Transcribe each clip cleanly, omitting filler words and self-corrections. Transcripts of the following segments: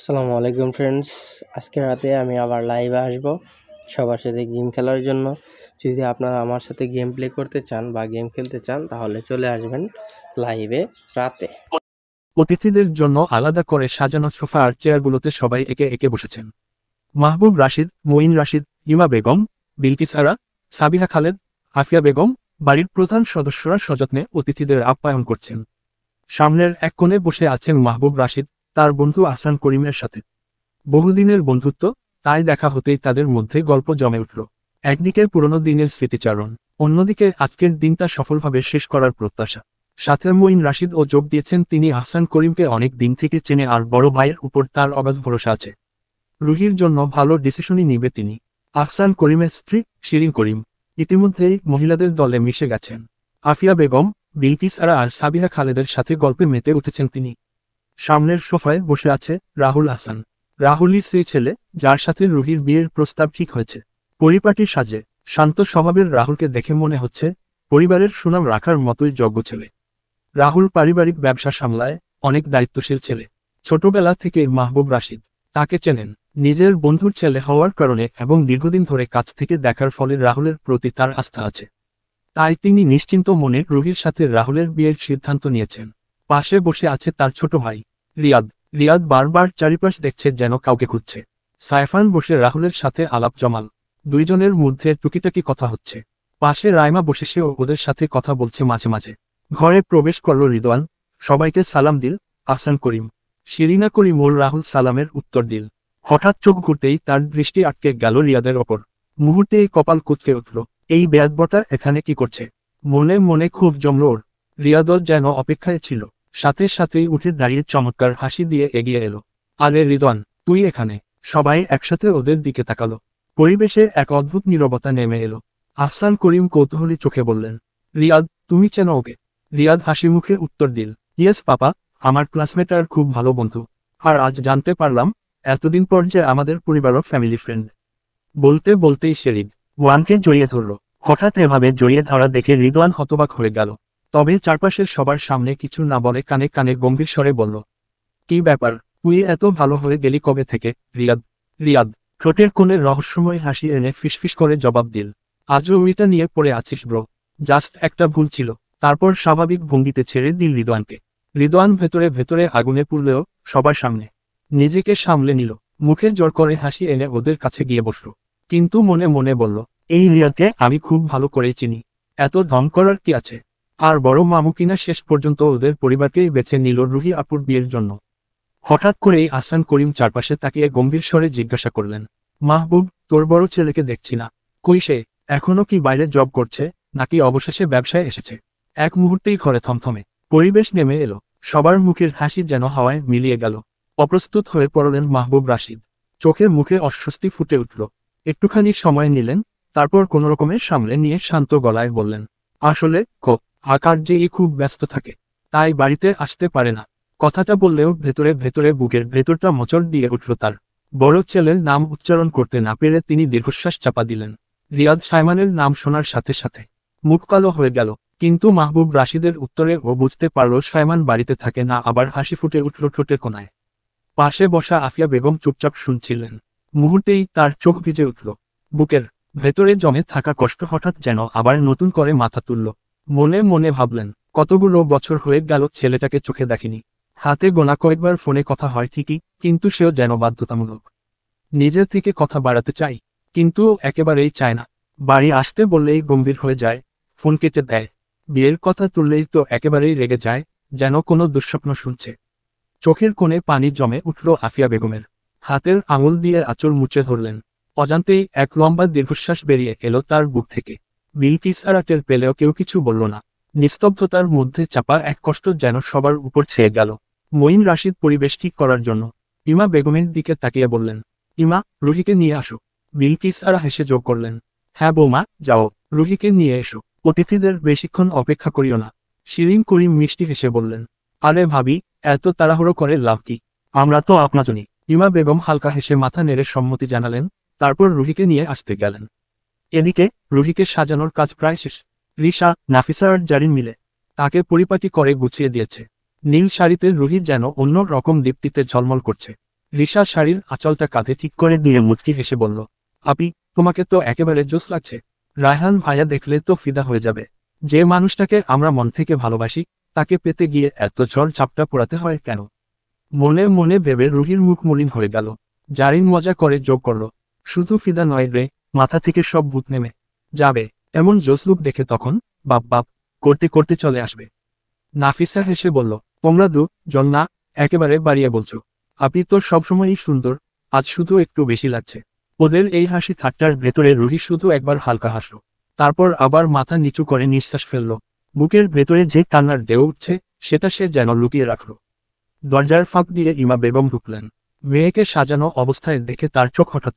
আসসালামু আলাইকুম ফ্রেন্ডস। আজকে রাতে আমি আবার লাইভে আসব সবার সাথে গেম খেলার জন্য। যদি আপনারা আমার সাথে গেম প্লে করতে চান বা গেম খেলতে চান তাহলে চলে আসবেন লাইভে রাতে। অতিথিদের জন্য আলাদা করে সাজানো সোফা আর চেয়ারগুলোতে সবাই একে একে বসেছেন। মাহবুব রাশিদ, মঈন রাশিদ, ইমা বেগম, বিলকিস আরা, সাবিহা খালেদ, আফিয়া বেগম, বাড়ির প্রধান সদস্যরা সযত্নে অতিথিদের আপ্যায়ন করছেন। সামনের এক কোণে বসে আছেন মাহবুব রাশিদ তার বন্ধু আহসান করিমের সাথে। বহুদিনের বন্ধুত্ব, তাই দেখা হতেই তাদের মধ্যে গল্প জমে উঠল। একদিকে পুরনো দিনের স্মৃতিচারণ, অন্যদিকে আজকের দিনটা সফলভাবে শেষ করার প্রত্যাশা। সাথে মঈন রাশিদও যোগ দিয়েছেন। তিনি আহসান করিমকে অনেক দিন থেকে চেনে আর বড় ভাইয়ের উপর তার অগাধ ভরসা আছে। রুহির জন্য ভালো ডিসিশনই নিবে তিনি। আহসান করিমের স্ত্রী শিরিন করিম ইতিমধ্যেই মহিলাদের দলে মিশে গেছেন। আফিয়া বেগম, বিলকিস আরা আর সাবিহা খালেদের সাথে গল্পে মেতে উঠেছেন তিনি। সামনের সোফায় বসে আছে রাহুল হাসান। রাহুলই সেই ছেলে যার সাথে রুহির বিয়ের প্রস্তাব ঠিক হয়েছে। পরিপাটি সাজে শান্ত স্বভাবের রাহুলকে দেখে মনে হচ্ছে পরিবারের সুনাম রাখার মতোই যোগ্য ছেলে। রাহুল পারিবারিক ব্যবসা সামলায়, অনেক দায়িত্বশীল ছেলে। ছোটবেলা থেকে মাহবুব রাশিদ তাকে চেনেন নিজের বন্ধুর ছেলে হওয়ার কারণে এবং দীর্ঘদিন ধরে কাছ থেকে দেখার ফলে রাহুলের প্রতি তার আস্থা আছে। তাই তিনি নিশ্চিন্ত মনে রুহির সাথে রাহুলের বিয়ের সিদ্ধান্ত নিয়েছেন। পাশে বসে আছে তার ছোট ভাই রিয়াদ। রিয়াদ বারবার চারিপাশ দেখছে যেন কাউকে খুঁজছে। সাইফান বসে রাহুলের সাথে আলাপ জমাল। দুইজনের মধ্যে টুকিটাকি কথা হচ্ছে। পাশে রাইমা বসে সেও ওদের সাথে কথা বলছে মাঝে মাঝে। ঘরে প্রবেশ করল রিদওয়ান, সবাইকে সালাম দিল। আহসান করিম, শিরিনা করিম ও রাহুল সালামের উত্তর দিল। হঠাৎ চোখ ঘুরতেই তার দৃষ্টি আটকে গেল রিয়াদের ওপর। মুহূর্তেই কপাল কুঁচকে উঠল। এই বেয়াদবটা এখানে কি করছে? মনে মনে খুব জমল ওর। রিয়াদও যেন অপেক্ষায় ছিল, সাথে সাথেই উঠে দাঁড়িয়ে চমৎকার হাসি দিয়ে এগিয়ে এলো। আরে রিদওয়ান, তুই এখানে? সবাই একসাথে ওদের দিকে তাকালো। পরিবেশে এক অদ্ভুত নীরবতা নেমে এলো। আহসান করিম কৌতূহলী চোখে বললেন, রিয়াদ, তুমি চেনো ওকে? রিয়াদ হাসি মুখে উত্তর দিল, ইয়েস পাপা, আমার ক্লাসমেট আর খুব ভালো বন্ধু। আর আজ জানতে পারলাম এতদিন পর যে আমাদের পরিবারও ফ্যামিলি ফ্রেন্ড। বলতে বলতেই সে রিদওয়ানকে জড়িয়ে ধরল। হঠাৎ এভাবে জড়িয়ে ধরা দেখে রিদওয়ান হতবাক হয়ে গেল। তবে চারপাশের সবার সামনে কিছু না বলে কানে কানে গম্ভীর স্বরে বলল, কি ব্যাপার, তুই এত ভালো হয়ে গেলি কবে থেকে? রিয়াদ রিয়াদ ঠোঁটের কোণে রহস্যময় হাসি এনে ফিসফিস করে জবাব দিল, আজও ওইটা নিয়ে পড়ে আছিস ব্রো? জাস্ট একটা ভুল ছিল। তারপর স্বাভাবিক ভঙ্গিতে ছেড়ে দিল রিদওয়ানকে। রিদওয়ান ভেতরে ভেতরে আগুনে পুড়লেও সবার সামনে নিজেকে সামলে নিল। মুখে জোর করে হাসি এনে ওদের কাছে গিয়ে বসল। কিন্তু মনে মনে বলল, এই রিয়াদকে আমি খুব ভালো করেই চিনি। এত ঢং করার কি আছে? আর বড় মামু কিনা শেষ পর্যন্ত ওদের পরিবারকেই বেছে নিল রুহি আপুর বিয়ের জন্য। হঠাৎ করেই আহসান করিম চারপাশে তাকিয়ে গম্ভীর স্বরে জিজ্ঞাসা করলেন, মাহবুব, তোর বড় ছেলেকে দেখছি না। কই সে? এখনো কি বাইরে জব করছে, নাকি অবশেষে ব্যবসায় এসেছে? এক মুহূর্তেই ঘরে থমথমে পরিবেশ নেমে এলো। সবার মুখের হাসি যেন হাওয়ায় মিলিয়ে গেল। অপ্রস্তুত হয়ে পড়লেন মাহবুব রাশিদ। চোখে মুখে অস্বস্তি ফুটে উঠল। একটুখানি সময় নিলেন, তারপর কোনোরকমে সামলে নিয়ে শান্ত গলায় বললেন, আসলে আকার যে খুব ব্যস্ত থাকে, তাই বাড়িতে আসতে পারে না। কথাটা বললেও ভেতরে ভেতরে বুকের ভেতরটা মোচড় দিয়ে উঠল তার। বড় ছেলের নাম উচ্চারণ করতে না পেরে তিনি দীর্ঘশ্বাস চাপা দিলেন। রিয়াদ সাইমানের নাম শোনার সাথে সাথে মুখ কালো হয়ে গেল। কিন্তু মাহবুব রাশিদের উত্তরে ও বুঝতে পারল সাইমান বাড়িতে থাকে না। আবার হাসি ফুটে উঠল ঠোঁটের কোণায়। পাশে বসা আফিয়া বেগম চুপচাপ শুনছিলেন। মুহূর্তেই তার চোখ ভিজে উঠল। বুকের ভেতরে জমে থাকা কষ্ট হঠাৎ যেন আবার নতুন করে মাথা তুলল। মনে মনে ভাবলেন, কতগুলো বছর হয়ে গেল ছেলেটাকে চোখে দেখিনি। হাতে গোনা কয়েকবার ফোনে কথা হয় ঠিকই, কিন্তু সেও যেন বাধ্যতামূলক। নিজের থেকে কথা বাড়াতে চাই, কিন্তু একেবারেই চায় না। বাড়ি আসতে বললেই গম্ভীর হয়ে যায়, ফোন কেটে দেয়। বিয়ের কথা তুললেই তো একেবারেই রেগে যায়, যেন কোনো দুঃস্বপ্ন শুনছে। চোখের কোণে পানি জমে উঠল আফিয়া বেগমের। হাতের আঙুল দিয়ে আঁচল মুছে ধরলেন। অজান্তেই এক লম্বা দীর্ঘশ্বাস বেরিয়ে এলো তার বুক থেকে। বিলকিস আর টের পেলেও কেউ কিছু বলল না। নিস্তব্ধতার মধ্যে চাপা এক কষ্ট যেন সবার উপর ছেয়ে গেল। মঈন রাশিদ পরিবেশ ঠিক করার জন্য ইমা বেগমের দিকে তাকিয়ে বললেন, ইমা, রুহিকে নিয়ে আসো। বিলকিস আর হেসে যোগ করলেন, হ্যাঁ বৌমা, যাও, রুহিকে নিয়ে এসো। অতিথিদের বেশিক্ষণ অপেক্ষা করিও না। শিরিন করিম মিষ্টি হেসে বললেন, আরে ভাবি, এত তাড়াহুড়ো করে লাভ কি? আমরা তো আপনাজনই। ইমা বেগম হালকা হেসে মাথা নেড়ে সম্মতি জানালেন। তারপর রুহিকে নিয়ে আসতে গেলেন। এদিকে রুহিকে সাজানোর কাজ প্রায় শেষ। রিশা, নাফিসা আর জারিন মিলে তাকে পরিপাটি করে গুছিয়ে দিয়েছে। নীল শাড়িতে রুহি যেন অন্য রকম দীপ্তিতে ঝলমল করছে। রিশা শাড়ির আঁচলটা কাঁধে ঠিক করে দিয়ে মুচকি হেসে বলল, আপি, তোমাকে তো একেবারে জোস লাগছে। রায়হান ভাইয়া দেখলে তো ফিদা হয়ে যাবে। যে মানুষটাকে আমরা মন থেকে ভালোবাসি, তাকে পেতে গিয়ে এত ঝড় ঝাপটা পোড়াতে হয় কেন? মনে মনে ভেবে রুহির মুখ মলিন হয়ে গেল। জারিন মজা করে যোগ করল, শুধু ফিদা নয় রে, মাথা থেকে সব ভূত নেমে যাবে। এমন জোসলুক দেখে তখন বাপ বাপ করতে করতে চলে আসবে। নাফিসা হেসে বলল, তোমরা জন না, একেবারে বাড়িয়ে বলছো। আপনি তো সবসময়ই সুন্দর, আজ শুধু একটু বেশি লাগছে। ওদের এই হাসি ঠাট্টার ভেতরে রুহি শুধু একবার হালকা হাসল, তারপর আবার মাথা নিচু করে নিঃশ্বাস ফেলল। বুকের ভেতরে যে কান্নার ঢেউ উঠছে সেটা সে যেন লুকিয়ে রাখল। দরজার ফাঁক দিয়ে ইমা বেগম ঢুকলেন। মেয়েকে সাজানো অবস্থায় দেখে তার চোখ হঠাৎ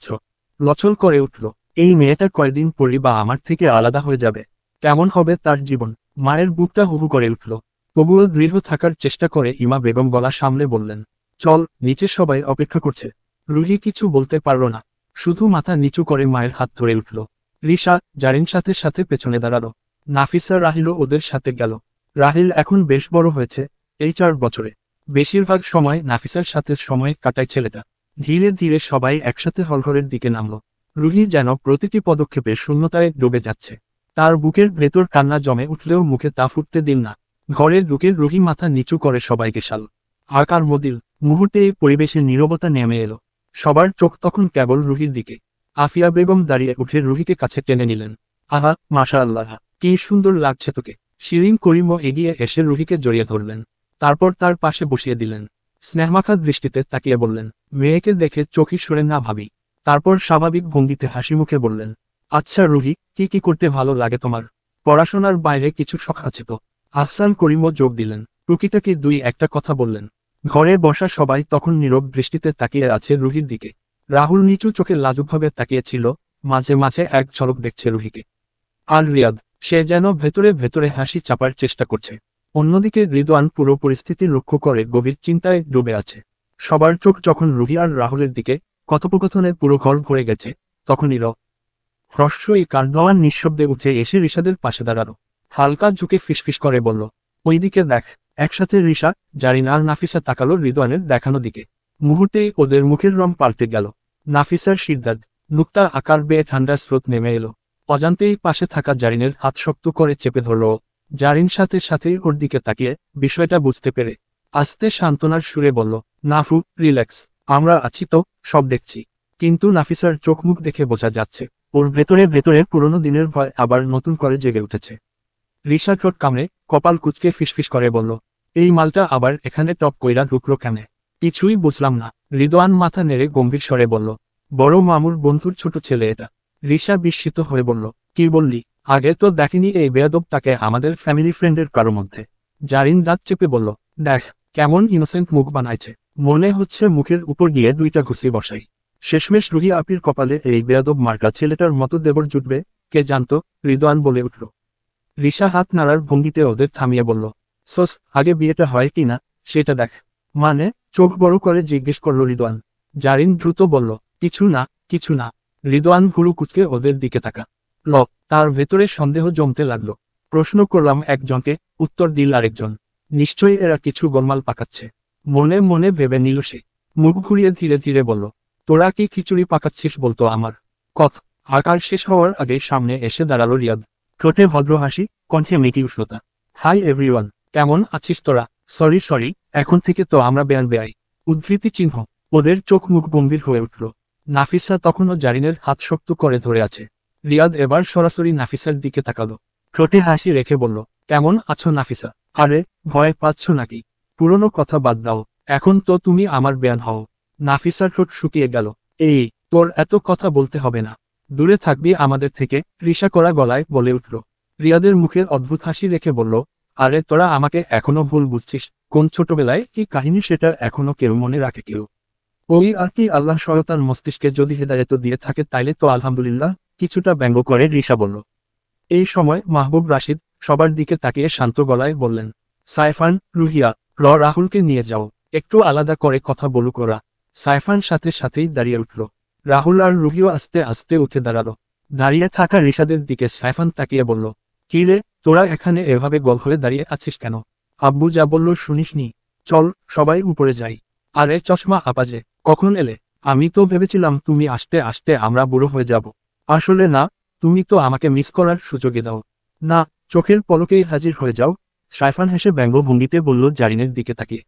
লচল করে উঠল। এই মেয়েটা কয়দিন পরই বা আমার থেকে আলাদা হয়ে যাবে, কেমন হবে তার জীবন? মায়ের বুকটা হুহু করে উঠল। তবুও দৃঢ় থাকার চেষ্টা করে ইমা বেগম গলা সামলে বললেন, চল, নিচে সবাই অপেক্ষা করছে। রুহি কিছু বলতে পারল না, শুধু মাথা নিচু করে মায়ের হাত ধরে উঠল। রিশা, জারিন সাথে সাথে পেছনে দাঁড়ালো। নাফিসা রাহিলও ওদের সাথে গেল। রাহিল এখন বেশ বড় হয়েছে, এই 4 বছরে। বেশিরভাগ সময় নাফিসার সাথে সময় কাটায় ছেলেটা। ধীরে ধীরে সবাই একসাথে হলঘরের দিকে নামল। রুহি যেন প্রতিটি পদক্ষেপে শূন্যতায় ডুবে যাচ্ছে। তার বুকের ভেতর কান্না জমে উঠলেও মুখে তা ফুটতে দিল না। ঘরে ঢুকে রুহি মাথা নিচু করে সবাইকে আকার মদিল। মুহূর্তে এই পরিবেশে নীরবতা নেমে এলো। সবার চোখ তখন কেবল রুহির দিকে। আফিয়া বেগম দাঁড়িয়ে উঠে রুহিকে কাছে টেনে নিলেন। আহা, মাশাআল্লাহ, কি সুন্দর লাগছে তোকে। শিরিন করিমও এগিয়ে এসে রুহিকে জড়িয়ে ধরলেন, তারপর তার পাশে বসিয়ে দিলেন। স্নেহমাখা দৃষ্টিতে তাকিয়ে বললেন, মেয়েকে দেখে চোখই সরে না ভাবি। তারপর স্বাভাবিক ভঙ্গিতে হাসি মুখে বললেন, আচ্ছা রুহি, কি কি করতে ভালো লাগে তোমার? পড়াশোনার বাইরে কিছু শখ আছে তো? আহসান করিমও যোগ দিলেন। টুকিটাকি 2-1টা কথা বললেন। ঘরে বসা সবাই তখন নীরব দৃষ্টিতে তাকিয়ে আছে রুহির দিকে। রাহুল নিচু চোখে লাজুকভাবে তাকিয়েছিল, মাঝে মাঝে এক ঝলক দেখছে রুহিকে। আর রিয়াদ, সে যেন ভেতরে ভেতরে হাসি চাপার চেষ্টা করছে। অন্যদিকে রিদওয়ান পুরো পরিস্থিতি লক্ষ্য করে গভীর চিন্তায় ডুবে আছে। সবার চোখ যখন রুহি আর রাহুলের দিকে, কথোপকথনে পুরো ঘর ভরে গেছে, তখনই হ্রস্বই কারদওয়ান নিঃশব্দে উঠে এসে রিশাদের পাশে দাঁড়ালো। হালকা ঝুঁকে ফিসফিস করে বলল, ওইদিকে দেখ। একসাথে রিশা, জারিন আর নাফিসা তাকালো রিদওয়ানের দেখানো দিকে। মুহূর্তেই ওদের মুখের রং পাল্টে গেল। নাফিসার শিরদাদ নুক্তা আকার বেয়ে ঠান্ডার স্রোত নেমে এলো। অজান্তেই পাশে থাকা জারিনের হাত শক্ত করে চেপে ধরল। জারিন সাথে সাথেই ওর দিকে তাকিয়ে বিষয়টা বুঝতে পেরে আস্তে সান্ত্বনার সুরে বলল, নাফু, রিল্যাক্স, আমরা আছি তো, সব দেখছি। কিন্তু নাফিসার চোখ মুখ দেখে বোঝা যাচ্ছে ওর ভেতরে ভেতরে পুরনো দিনের ভয় আবার নতুন করে জেগে উঠেছে। রিশা ঠোঁট কামড়ে কপাল কুঁচকে ফিসফিস করে বলল, এই মালটা আবার এখানে টপ কইরা ঢুকলো কেনে? কিছুই বুঝলাম না। রিদওয়ান মাথা নেড়ে গম্ভীর স্বরে বলল, বড় মামুর বন্ধুর ছোট ছেলে এটা। রিশা বিস্মিত হয়ে বলল, কি বললি? আগে তো দেখিনি এই বেয়াদবটাকে আমাদের ফ্যামিলি ফ্রেন্ডের কারো মধ্যে। জারিন দাঁত চেপে বলল, দেখ, কেমন ইনোসেন্ট মুখ বানাইছে, মনে হচ্ছে মুখের উপর গিয়ে 2টা ঘুষি বসাই। শেষমেশ রুহি আপির কপালে এই বেয়াদব মার্কা ছেলেটার মতো দেবর জুটবে, কে জানতো? রিদওয়ান বলে উঠল। রিশা হাত নাড়ার ভঙ্গিতে ওদের থামিয়ে বলল, সোস, আগে বিয়েটা হয় কি না সেটা দেখ। মানে? চোখ বড় করে জিজ্ঞেস করল রিদওয়ান। জারিন দ্রুত বলল, কিছু না, কিছু না। রিদওয়ান ভুরু কুচকে ওদের দিকে তাকা তার ভেতরে সন্দেহ জমতে লাগলো। প্রশ্ন করলাম একজনকে, উত্তর দিল আরেকজন। নিশ্চয়ই এরা কিছু গোলমাল পাকাচ্ছে। মনে মনে ভেবে নিল সে। মুখ ঘুরিয়ে ধীরে ধীরে বলল, তোরা কি খিচুড়ি পাকাচ্ছিস বলতো আমার? আকার শেষ হওয়ার আগে সামনে এসে দাঁড়ালো রিয়াদ। ঠোঁটে ভদ্র হাসি, কণ্ঠে মিটি উষ্ণতা। হাই এভরিওয়ান, কেমন আছিস তোরা? সরি, এখন থেকে তো আমরা বেআই। উদ্ধৃতি চিহ্ন। ওদের চোখ মুখ গম্ভীর হয়ে উঠল। নাফিসা তখনও জারিনের হাত শক্ত করে ধরে আছে। রিয়াদ এবার সরাসরি নাফিসার দিকে তাকালো। ঠোঁটে হাসি রেখে বলল, কেমন আছো নাফিসা? আরে, ভয় পাচ্ছ নাকি? পুরনো কথা বাদ দাও, এখন তো তুমি আমার বেয়ান হও। নাফিসার ঠোঁট শুকিয়ে গেল। এই, তোর এত কথা বলতে হবে না, দূরে থাকবি আমাদের থেকে, রিশা করা গলায় বলে উঠল। রিয়াদের মুখের অদ্ভুত হাসি রেখে বলল, আরে তোরা আমাকে এখনো ভুল বুঝছিস? কোন ছোটবেলায় কি কাহিনী সেটা এখনো কেউ মনে রাখে কেউ? ওই আর কি, আল্লাহ শয়তান মস্তিষ্কে যদি হেদায়েত দিয়ে থাকে তাইলে তো আলহামদুলিল্লাহ, কিছুটা ব্যঙ্গ করে রিশা বলল। এই সময় মাহবুব রাশিদ সবার দিকে তাকিয়ে শান্ত গলায় বললেন, সাইফান, রুহিয়া, রাহুলকে নিয়ে যাও, একটু আলাদা করে কথা বলুক ওরা। সাইফান সাথে সাথেই দাঁড়িয়ে উঠল। রাহুল আর রুহিও আস্তে আস্তে উঠে দাঁড়ালো। দাঁড়িয়ে থাকা রিশাদের দিকে সাইফান তাকিয়ে বলল, কি রে, তোরা এখানে এভাবে গোল হয়ে দাঁড়িয়ে আছিস কেন? আব্বু যা বলল শুনিসনি? চল, সবাই উপরে যাই। আরে চশমা আপা যে, কখন এলে? আমি তো ভেবেছিলাম তুমি আসতে আসতে আমরা বুড়ো হয়ে যাব। আসলে না, তুমি তো আমাকে মিস করার সুযোগই দাও না, চোখের পলকেই হাজির হয়ে যাও। সাইফান হেসে ব্যঙ্গ ভঙ্গিতে বলল জারিনের দিকে তাকিয়ে।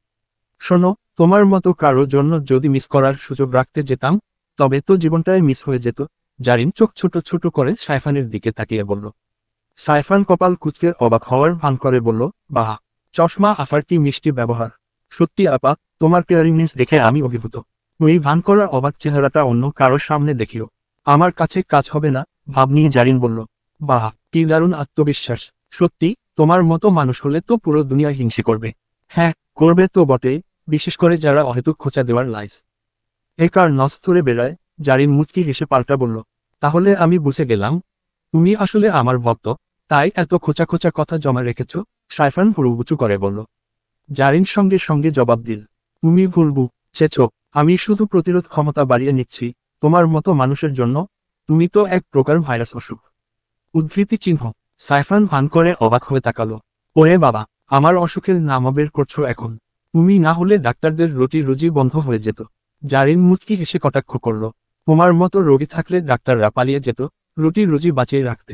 শোনো, তোমার মতো কারোর জন্য যদি মিস করার সুযোগ রাখতে যেতাম, তবে তো জীবনটাই মিস হয়ে যেত। জারিন চোখ ছোট ছোট করে সাইফানের দিকে তাকিয়ে বলল। সাইফান কপাল কুঁচকে অবাক হওয়ার ভান করে বলল, বাহ, চশমা আফার কি মিষ্টি ব্যবহার। সত্যি আপা, তোমার কেয়ারিংনেস দেখে আমি অভিভূত। ওই ভান করার অবাক চেহারাটা অন্য কারোর সামনে দেখিও। আমার কাছে কাজ হবে না, ভাব নিয়ে জারিন বলল। বাহ, কি দারুণ আত্মবিশ্বাস। সত্যি, তোমার মতো মানুষ হলে তো পুরো দুনিয়া হিংসে করবে। হ্যাঁ, করবে তো বটেই, বিশেষ করে যারা অহেতুক খোঁচা দেওয়ার লাইস একার নস ধরে বেড়ায়। জারিন মুচকি হেসে পাল্টা বলল, তাহলে আমি বুঝে গেলাম, তুমি আসলে আমার ভক্ত, তাই এত খোঁচা খোঁচা কথা জমা রেখেছ। সাইফান ভুরুগুচু করে বলল। জারিন সঙ্গে সঙ্গে জবাব দিল, তুমি ভুলবু চেছ, আমি শুধু প্রতিরোধ ক্ষমতা বাড়িয়ে নিচ্ছি তোমার মতো মানুষের জন্য। তুমি তো এক প্রকার ভাইরাস অসুখ। উদ্ধৃতি চিহ্ন। সাইফান ভান করে অবাক হয়ে তাকালো। ওরে বাবা, আমার অসুখের নাম বের করছো এখন? তুমি না হলে ডাক্তারদের রুটি রুজি বন্ধ হয়ে যেত। জারিন মুচকি হেসে কটাক্ষ করল, তোমার মতো রোগী থাকলে ডাক্তাররা পালিয়ে যেত রুটি রুজি বাঁচিয়ে রাখতে।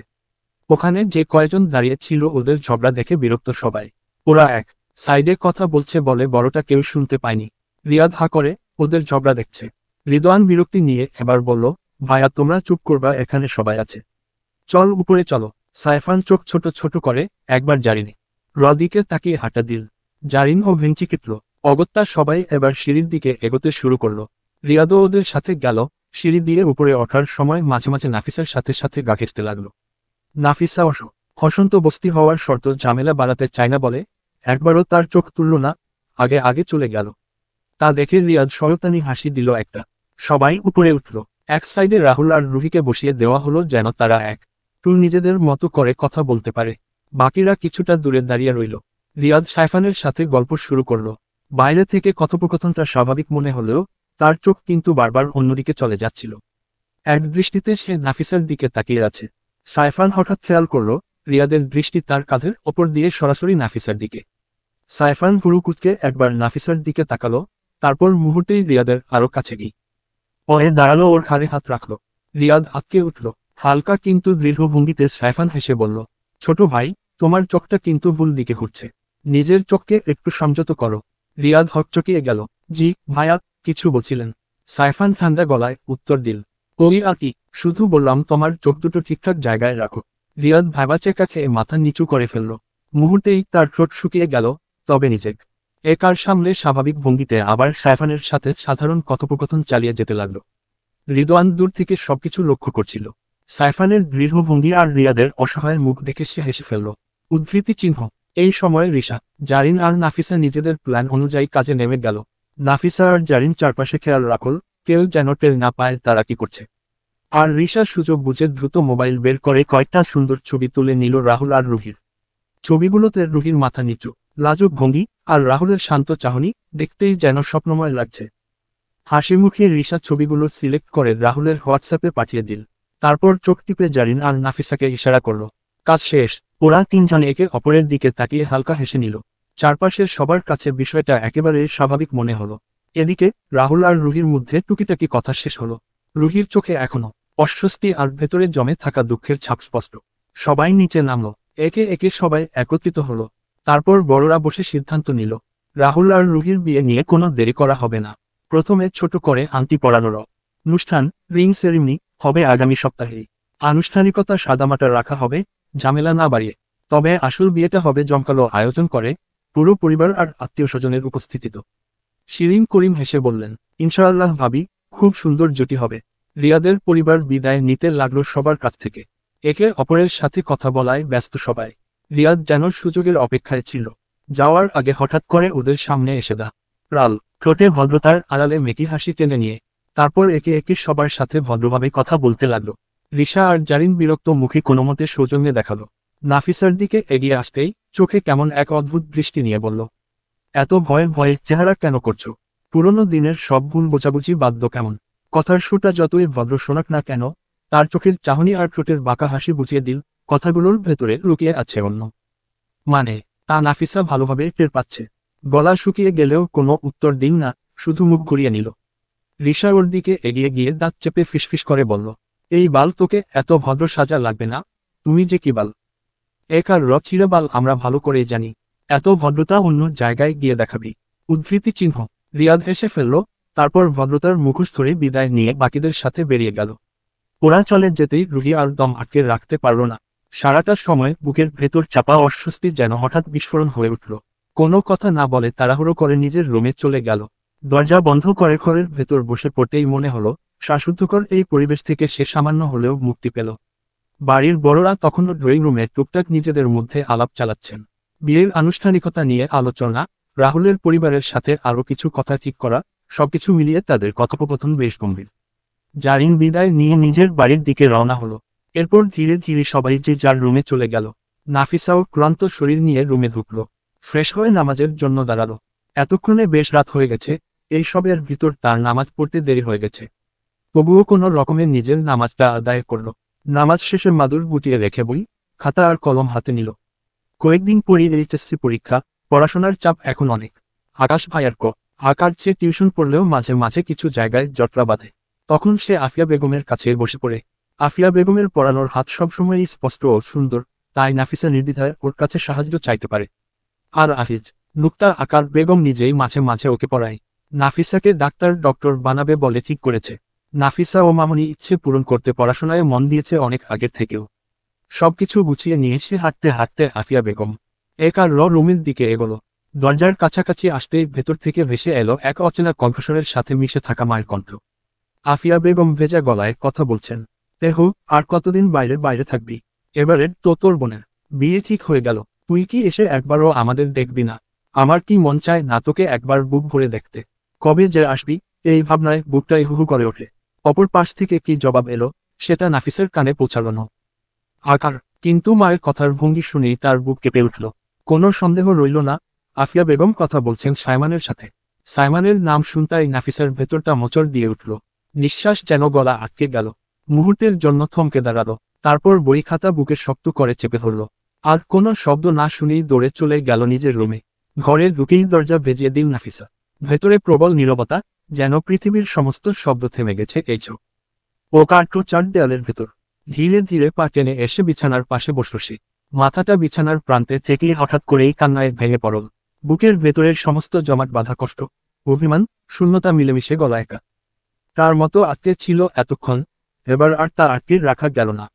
ওখানে যে কয়জন দাঁড়িয়ে ছিল ওদের ঝগড়া দেখে বিরক্ত সবাই। ওরা এক সাইডে কথা বলছে বলে বড়টা কেউ শুনতে পায়নি। রিয়াদ হা করে ওদের ঝগড়া দেখছে। রিদওয়ান বিরক্তি নিয়ে এবার বলল, ভাইয়া তোমরা চুপ করবা, এখানে সবাই আছে। চল উপরে চলো। সাইফান চোখ ছোট ছোট করে একবার জারিনে রদিকে তাকিয়ে হাঁটা দিল। জারিন ও ভেঙচি কিটল। অগত্যা সবাই এবার সিঁড়ির দিকে এগোতে শুরু করলো। রিয়াদও ওদের সাথে গেল। সিঁড়ি দিয়ে উপরে ওঠার সময় মাঝে মাঝে নাফিসার সাথে সাথে গা ঘেঁষতে লাগলো। নাফিসা হসন্ত বস্তি হওয়ার শর্ত ঝামেলা বাড়াতে চায় না বলে একবারও তার চোখ তুলল না, আগে আগে চলে গেল। তা দেখে রিয়াদ শয়তানি হাসি দিল একটা। সবাই উপরে উঠল। এক সাইডে রাহুল আর রুহিকে বসিয়ে দেওয়া হলো যেন তারা এক টুর নিজেদের মতো করে কথা বলতে পারে। বাকিরা কিছুটা দূরে দাঁড়িয়ে রইল। রিয়াদ সাইফানের সাথে গল্প শুরু করল। বাইরে থেকে কথোপকথনটা স্বাভাবিক মনে হলেও তার চোখ কিন্তু বারবার অন্যদিকে চলে যাচ্ছিল। এক দৃষ্টিতে সে নাফিসার দিকে তাকিয়ে আছে। সাইফান হঠাৎ খেয়াল করল রিয়াদের দৃষ্টি তার কাঁধের ওপর দিয়ে সরাসরি নাফিসার দিকে। সাইফান ভুরু কুঁচকে একবার নাফিসার দিকে তাকালো, তারপর মুহূর্তেই রিয়াদের আরো কাছে গিয়ে পরে দাঁড়ালো, ওর ঘাড়ে হাত রাখল। রিয়াদ আঁতকে উঠল। হালকা কিন্তু দৃঢ় ভঙ্গিতে সাইফান হেসে বলল, ছোট ভাই, তোমার চোখটা কিন্তু ভুল দিকে ঘুরছে। নিজের চোখকে একটু সংযত করো। রিয়াদ হকচকিয়ে গেল। জি ভাইয়া, কিছু বলছিলেন? সাইফান ঠান্ডা গলায় উত্তর দিল, ওই আর কি, শুধু বললাম তোমার চোখ দুটো ঠিকঠাক জায়গায় রাখো। রিয়াদ ভাইবাচেকা খেয়ে মাথা নিচু করে ফেলল। মুহূর্তেই তার ঠোঁট শুকিয়ে গেল। তবে নিজের একার সামলে স্বাভাবিক ভঙ্গিতে আবার সাইফানের সাথে সাধারণ কথোপকথন চালিয়ে যেতে লাগল। রিদওয়ান দূর থেকে সবকিছু লক্ষ্য করছিল। সাইফানের দৃঢ় ভঙ্গি আর রিয়াদের অসহায় মুখ দেখে সে হেসে ফেলল। উদ্ধৃতি চিহ্ন। এই সময় রিশা, জারিন আর নাফিসা নিজেদের প্ল্যান অনুযায়ী কাজে নেমে গেল। নাফিসা আর জারিন চারপাশে খেয়াল রাখল, কেউ যেন টের না পায় তারা কি করছে। আর রিশা সুযোগ বুঝে দ্রুত মোবাইল বের করে কয়েকটা সুন্দর ছবি তুলে নিল রাহুল আর রুহির। ছবিগুলোতে রুহির মাথা নিচু, লাজুক ভঙ্গি, আর রাহুলের শান্ত চাহনি দেখতেই যেন স্বপ্নময় লাগছে। হাসি মুখে রিশা ছবিগুলো সিলেক্ট করে রাহুলের হোয়াটসঅ্যাপে পাঠিয়ে দিল। তারপর চোখ টিপে জারিন আর নাফিসাকে ইশারা করল। কাজ শেষ। ওরা তিনজন একে অপরের দিকে তাকিয়ে হালকা হেসে নিল। চারপাশের সবার কাছে বিষয়টা একেবারে স্বাভাবিক মনে হলো। এদিকে রাহুল আর রুহির মধ্যে টুকিটাকি কথা শেষ হলো। রুহির চোখে এখনো অস্বস্তি আর ভেতরে জমে থাকা দুঃখের ছাপ স্পষ্ট। সবাই নিচে নামলো। একে একে সবাই একত্রিত হলো। তারপর বড়রা বসে সিদ্ধান্ত নিল, রাহুল আর রুহির বিয়ে নিয়ে কোনো দেরি করা হবে না। প্রথমে ছোট করে আংটি পরানোর অনুষ্ঠান, রিং সেরিমনি হবে আগামী সপ্তাহেই। আনুষ্ঠানিকতা সাদামাটা রাখা হবে, ঝামেলা না বাড়িয়ে। তবে আসল বিয়েটা হবে জমকালো আয়োজন করে, পুরো পরিবার আর আত্মীয় স্বজনের উপস্থিতিতে। শিরিন করিম হেসে বললেন, ইনশাআল্লাহ ভাবি, খুব সুন্দর জুটি হবে। রিয়াদের পরিবার বিদায় নিতে লাগলো সবার কাছ থেকে। একে অপরের সাথে কথা বলায় ব্যস্ত সবাই। রিয়াদ যেন সুযোগের অপেক্ষায় ছিল। যাওয়ার আগে হঠাৎ করে ওদের সামনে এসে রাল ঠোঁটে ভদ্রতার আড়ালে মেকি হাসি টেনে নিয়ে তারপর একে একে সবার সাথে ভদ্রভাবে কথা বলতে লাগলো। রিশা আর জারিন বিরক্ত মুখে কোনোমতে সৌজন্যে দেখালো। নাফিসার দিকে এগিয়ে আসতেই চোখে কেমন এক অদ্ভুত দৃষ্টি নিয়ে বলল, এত ভয়ে ভয়ে চেহারা কেন করছো? পুরনো দিনের সব ভুল বোঝাবুঝি বাধ্য কেমন? কথার সুরটা যতই ভদ্র শোনাক না কেন, তার চোখের চাহনি আর ঠোঁটের বাঁকা হাসি বুঝিয়ে দিল কথাগুলোর ভেতরে লুকিয়ে আছে অন্য মানে। তা নাফিসা ভালোভাবে টের পাচ্ছে। গলা শুকিয়ে গেলেও কোনো উত্তর দিন না, শুধু মুখ ঘুরিয়ে নিল। রিশা ওর দিকে এগিয়ে গিয়ে দাঁত চেপে ফিসফিস করে বলল, এই বাল তোকে এত ভদ্র সাজা লাগবে না, তুমি যে কি বাল। একার চিরবাল আমরা ভালো করেই জানি, এত ভদ্রতা অন্য জায়গায় গিয়ে দেখাবি। উদ্ধৃতি চিহ্ন। রিয়াদ হেসে ফেলল, তারপর ভদ্রতার মুখোশ ধরে বিদায় নিয়ে বাকিদের সাথে বেরিয়ে গেল। ওরা চলে যেতেই রুহি আর দম আটকে রাখতে পারল না। সারাটা সময় বুকের ভেতর চাপা অস্বস্তি যেন হঠাৎ বিস্ফোরণ হয়ে উঠল। কোনো কথা না বলে তাড়াহুড়ো করে নিজের রুমে চলে গেল। দরজা বন্ধ করে ঘরের ভেতর বসে পড়তেই মনে হলো, শ্বাসরুদ্ধকর এই পরিবেশ থেকে সে সামান্য হলেও মুক্তি পেল। বাড়ির বড়রা তখনও ড্রয়িং রুমে টুকটাক নিজেদের মধ্যে আলাপ চালাচ্ছেন। বিয়ের আনুষ্ঠানিকতা নিয়ে আলোচনা, রাহুলের পরিবারের সাথে আরও কিছু কথা ঠিক করা, সবকিছু মিলিয়ে তাদের কথোপকথন বেশ গম্ভীর। জারিন বিদায় নিয়ে নিজের বাড়ির দিকে রওনা হলো। এরপর ধীরে ধীরে সবাই যে যার রুমে চলে গেল। নাফিসাও ক্লান্ত শরীর নিয়ে রুমে ঢুকল। ফ্রেশ হয়ে নামাজের জন্য দাঁড়ালো। এতক্ষণে বেশ রাত হয়ে গেছে, এই সবের ভিতর তার নামাজ পড়তে দেরি হয়ে গেছে। তবুও কোনো রকমে নিজের নামাজটা আদায় করল। নামাজ শেষে মাদুর গুটিয়ে রেখে বই, খাতা আর কলম হাতে নিল। কয়েকদিন পরই এইচএসসি পরীক্ষা, পড়াশোনার চাপ এখন অনেক। আকাশ ভাইয়ার আকার চেয়ে টিউশন পড়লেও মাঝে মাঝে কিছু জায়গায় জটলা বাঁধে। তখন সে আফিয়া বেগমের কাছে বসে পড়ে। আফিয়া বেগমের পড়ানোর হাত সবসময়ই স্পষ্ট ও সুন্দর, তাই নাফিসা নির্দ্বিধায় ওর কাছে সাহায্য চাইতে পারে। আর আফিজ, নুক্তা আকার বেগম নিজেই মাঝে মাঝে ওকে পড়ায়। নাফিসাকে ডক্টর বানাবে বলে ঠিক করেছে। নাফিসা ও মামনি ইচ্ছে পূরণ করতে পড়াশোনায় মন দিয়েছে অনেক আগের থেকেও। সবকিছু গুছিয়ে নিয়ে সে হাঁটতে হাঁটতে আফিয়া বেগম একার রুমের দিকে এগোলো। দরজার কাছাকাছি আসতেই ভেতর থেকে ভেসে এলো এক অচেনা কণ্ঠস্বরের সাথে মিশে থাকা মায়ের কণ্ঠ। আফিয়া বেগম ভেজা গলায় কথা বলছেন, তেহু, আর কতদিন বাইরে বাইরে থাকবি? এবারে তো তোর বোনের বিয়ে ঠিক হয়ে গেল, তুই কি এসে একবারও আমাদের দেখবি না? আমার কি মন চায় না তোকে একবার বুক ভরে দেখতে? কবে যে আসবি, এই ভাবনায় বুকটাই হুহু করে ওঠে। অপর পাশ থেকে কি জবাব এলো সেটা নাফিসের কানে পৌঁছালো না। আকার কিন্তু মায়ের কথার ভঙ্গি শুনেই তার বুক কেঁপে উঠল। কোনো সন্দেহ রইল না, আফিয়া বেগম কথা বলছেন সাইমানের সাথে। সাইমানের নাম শুনতাই নাফিসার ভেতরটা মোচড় দিয়ে উঠল। নিঃশ্বাস যেন গলা আটকে গেল। মুহূর্তের জন্য থমকে দাঁড়ালো, তারপর বই খাতা বুকে শক্ত করে চেপে ধরল। আর কোনো শব্দ না শুনেই দৌড়ে চলে গেল নিজের রুমে। ঘরে ঢুকেই দরজা ভেজিয়ে দিল নাফিসা। ভেতরে প্রবল নীরবতা, যেন পৃথিবীর সমস্ত শব্দ থেমে গেছে এই চোখ। ও কাট্টু চার দেয়ালের ভেতর ধীরে ধীরে পা টেনে এসে বিছানার পাশে বসল সে। মাথাটা বিছানার প্রান্তে ঠেকিয়ে হঠাৎ করেই কান্নায় ভেঙে পড়ল। বুকের ভেতরের সমস্ত জমাট বাঁধা কষ্ট, অভিমান, শূন্যতা মিলেমিশে গলা একা। তার মতো আটকে ছিল এতক্ষণ, এবার আর তা আটকে রাখা গেল না।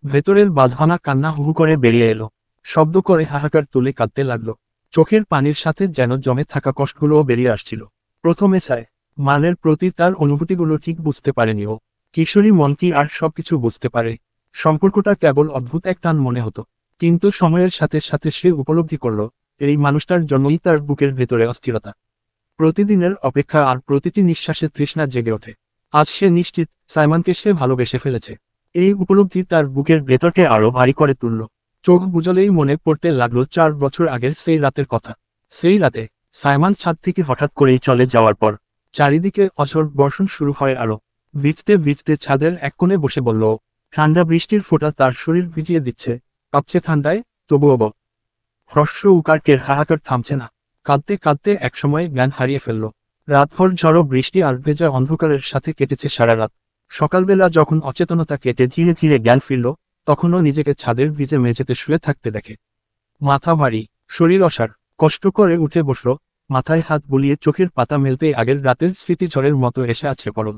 ভেতরের বাঁধভানা কান্না হুহু করে বেরিয়ে এলো। শব্দ করে হাহাকার তুলে কাঁদতে লাগলো। চোখের পানির সাথে যেন জমে থাকা কষ্টগুলোও বেরিয়ে আসছিল। প্রথমে মানের প্রতি তার অনুভূতিগুলো ঠিক বুঝতে পারেনি ও। কিশোরী মন কি আর সবকিছু বুঝতে পারে? সম্পর্কটা কেবল অদ্ভুত এক টান মনে হতো, কিন্তু সময়ের সাথে সাথে সে উপলব্ধি করল, এই মানুষটার জন্যই তার বুকের ভেতরে অস্থিরতা। প্রতিদিনের অপেক্ষা আর প্রতিটি নিঃশ্বাসে তৃষ্ণা জেগে ওঠে। আজ সে নিশ্চিত সাইমনকে সে ভালোবেসে ফেলেছে। এই উপলব্ধি তার বুকের ভেতরকে আরো ভারী করে তুলল। চোখ বুঝলেই মনে পড়তে লাগলো 4 বছর আগের সেই রাতের কথা। সেই রাতে সাইমন ছাদ থেকে হঠাৎ করেই চলে যাওয়ার পর চারিদিকে অঝোর বর্ষণ শুরু হয়। আরো ভিজতে ভিজতে ছাদের এক কোণে বসে বলল, ঠান্ডা বৃষ্টির ফোঁটা তার শরীর ভিজিয়ে দিচ্ছে, কাঁপছে ঠান্ডায়, তবুও হ্রস্ব উকারকের হাহাকার থামছে না। কাঁদতে কাঁদতে একসময় জ্ঞান হারিয়ে ফেলল। রাতভর ঝড়ো বৃষ্টি আর ভেজা অন্ধকারের সাথে কেটেছে সারা রাত। সকালবেলা যখন অচেতনতা কেটে ধীরে ধীরে জ্ঞান ফিরল, তখনও নিজেকে ছাদের ভিজে মেঝেতে শুয়ে থাকতে দেখে। মাথা ভারী, শরীর অসাড়। কষ্ট করে উঠে বসল, মাথায় হাত বুলিয়ে চোখের পাতা মেলতেই আগের রাতের স্মৃতি ঝড়ের মতো এসে আছে পরল।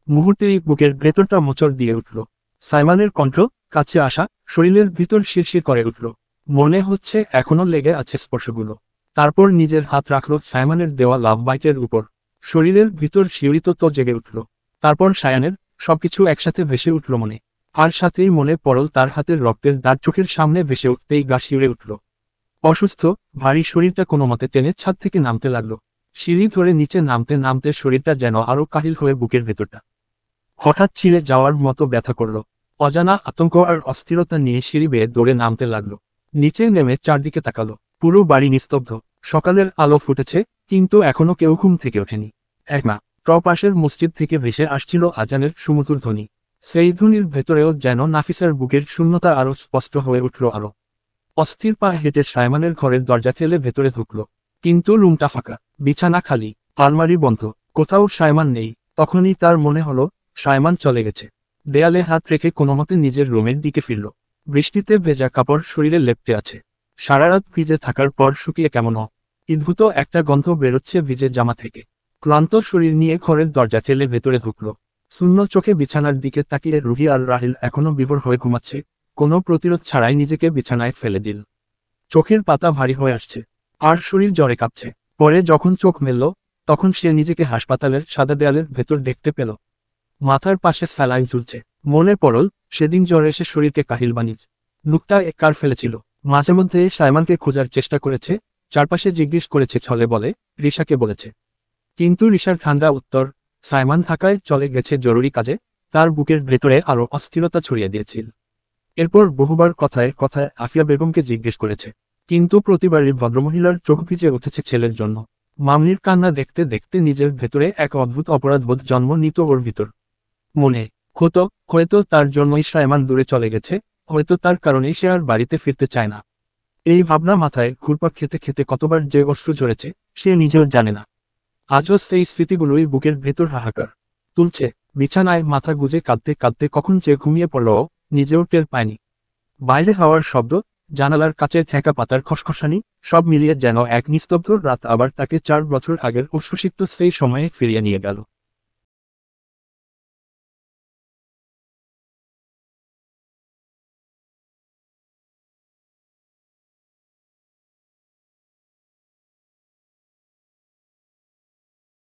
মুহূর্তেই বুকের ভেতরটা মোচড় দিয়ে উঠল। সাইমনের কণ্ঠ কাছে আসা, শরীরের ভিতর শিরশির করে উঠল। মনে হচ্ছে এখনো লেগে আছে স্পর্শগুলো। তারপর নিজের হাত রাখল সাইমনের দেওয়া লাভ বাইটের উপর। শরীরের ভিতর শিহরিত তো জেগে উঠল। তারপর সায়ানের সবকিছু একসাথে ভেসে উঠল মনে। আর সাথেই মনে পড়ল তার হাতের রক্তের দাগ চোখের সামনে ভেসে উঠতেই গা শিউরে উঠল। অসুস্থ ভারী শরীরটা কোনো মতে টেনে ছাদ থেকে নামতে লাগলো। সিঁড়ি ধরে নিচে নামতে নামতে শরীরটা যেন আরো কাহিল হয়ে বুকের ভেতরটা হঠাৎ ছিঁড়ে যাওয়ার মতো ব্যথা করল। অজানা আতঙ্ক আর অস্থিরতা নিয়ে সিঁড়ি বেয়ে দৌড়ে নামতে লাগলো। নিচে নেমে চারদিকে তাকালো। পুরো বাড়ি নিস্তব্ধ। সকালের আলো ফুটেছে, কিন্তু এখনো কেউ ঘুম থেকে ওঠেনি। পাশের মসজিদ থেকে ভেসে আসছিল আজানের সুমধুর ধ্বনি। সেই ধ্বনির ভেতরেও যেন নাফিসার বুকের শূন্যতা আরো স্পষ্ট হয়ে উঠল। আরো অস্থির পা হেঁটে সাইমনের ঘরের দরজা ঠেলে ভেতরে ঢুকল। কিন্তু রুমটা ফাঁকা, বিছানা খালি, আলমারি বন্ধ, কোথাও সাইমান নেই। তখনই তার মনে হলো সাইমন চলে গেছে। দেয়ালে হাত রেখে কোনোমতে নিজের রুমের দিকে ফিরল। বৃষ্টিতে ভেজা কাপড় শরীরে লেপ্টে আছে। সারা রাত ভিজে থাকার পর শুকিয়ে কেমন অদ্ভুত একটা গন্ধ বেরোচ্ছে ভিজে জামা থেকে। ক্লান্ত শরীর নিয়ে ঘরের দরজা ঠেলে ভেতরে ঢুকল। শূন্য চোখে বিছানার দিকে তাকিয়ে রুহি আর রাহিল এখনো বিভোর হয়ে ঘুমাচ্ছে। কোনো প্রতিরোধ ছাড়াই নিজেকে বিছানায় ফেলে দিল। চোখের পাতা ভারী হয়ে আসছে আর শরীর জ্বরে কাঁপছে। পরে যখন চোখ মেলল তখন সে নিজেকে হাসপাতালের সাদা দেয়ালের ভেতর দেখতে পেল। মাথার পাশে স্যালাইন ঝুলছে। মনে পড়ল সেদিন জ্বরে এসে শরীরকে কাহিল বানিয়ে নুকটা কার ফেলেছিল। মাঝে মধ্যে সাইমনকে খোঁজার চেষ্টা করেছে, চারপাশে জিজ্ঞেস করেছে, ছলে বলে রিশাকে বলেছে। কিন্তু রিশার ঠান্ডা উত্তর সাইমন ঢাকায় চলে গেছে জরুরি কাজে তার বুকের ভেতরে আরও অস্থিরতা ছড়িয়ে দিয়েছিল। এরপর বহুবার কথায় কথায় আফিয়া বেগমকে জিজ্ঞেস করেছে, কিন্তু প্রতিবারই ভদ্রমহিলার চোখ ভিজে উঠেছে ছেলের জন্য। মামনির কান্না দেখতে দেখতে নিজের ভেতরে এক অদ্ভুত অপরাধবোধ জন্ম নিত ওর ভিতর। মনে হতো হয়তো তার জন্যই সাইমন দূরে চলে গেছে, হয়তো তার কারণেই সে আর বাড়িতে ফিরতে চায় না। এই ভাবনা মাথায় ঘুরপাক খেতে খেতে কতবার যে অশ্রু ঝরেছে সে নিজেও জানে না। আজও সেই স্মৃতিগুলোই বুকের ভেতর হাহাকার তুলছে। বিছানায় মাথা গুজে কাঁদতে কাঁদতে কখন যে ঘুমিয়ে পড়ল নিজেও টের পায়নি। বাইরে হাওয়ার শব্দ, জানালার কাছে ঠেকা পাতার খসখসানি, সব মিলিয়ে যেন এক নিস্তব্ধ রাত আবার তাকে 4 বছর আগের অশ্রুসিক্ত সেই সময়ে ফিরিয়ে নিয়ে গেল।